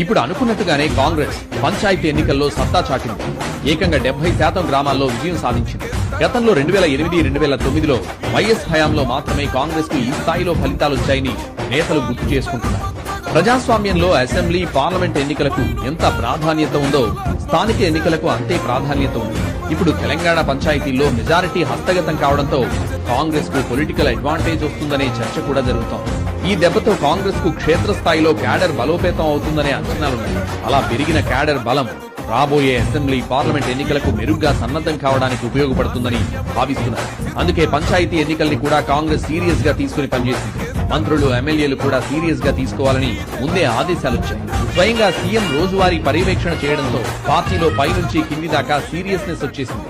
ఇప్పుడు అనుకున్నట్టుగానే కాంగ్రెస్ పంచాయతీ ఎన్నికల్లో సత్తా చాటింది. ఏకంగా 70% గ్రామాల్లో విజయం సాధించింది. గతంలో 2008, 2009లో వైఎస్ హయాంలో మాత్రమే కాంగ్రెస్ కు ఈ స్థాయిలో ఫలితాలొచ్చాయని నేతలు గుర్తు చేసుకుంటున్నారు. ప్రజాస్వామ్యంలో అసెంబ్లీ, పార్లమెంట్ ఎన్నికలకు ఎంత ప్రాధాన్యత ఉందో స్థానిక ఎన్నికలకు అంతే ప్రాధాన్యత ఉంది. ఇప్పుడు తెలంగాణ పంచాయతీల్లో మెజారిటీ హస్తగతం కావడంతో కాంగ్రెస్ కు పొలిటికల్ అడ్వాంటేజ్ వస్తుందనే చర్చ కూడా జరుగుతోంది. ఈ దెబ్బతో కాంగ్రెస్ కు క్షేత్రస్థాయిలో క్యాడర్ బలోపేతం అవుతుందనే అంచనాలున్నాయి. అలా పెరిగిన క్యాడర్ బలం రాబోయే అసెంబ్లీ, పార్లమెంట్ ఎన్నికలకు మెరుగ్గా సన్నద్ధం కావడానికి ఉపయోగపడుతుందని భావిస్తున్నారు. అందుకే పంచాయతీ ఎన్నికల్ని కూడా కాంగ్రెస్ సీరియస్ గా తీసుకుని పనిచేసింది. మంత్రులు, ఎమ్మెల్యేలు కూడా సీరియస్ గా తీసుకోవాలని ముందే ఆదేశాలొచ్చాయి. స్వయంగా సీఎం రోజువారీ పర్యవేక్షణ చేయడంతో పార్టీలో పై నుంచి కింది దాకా సీరియస్నెస్ వచ్చేసింది.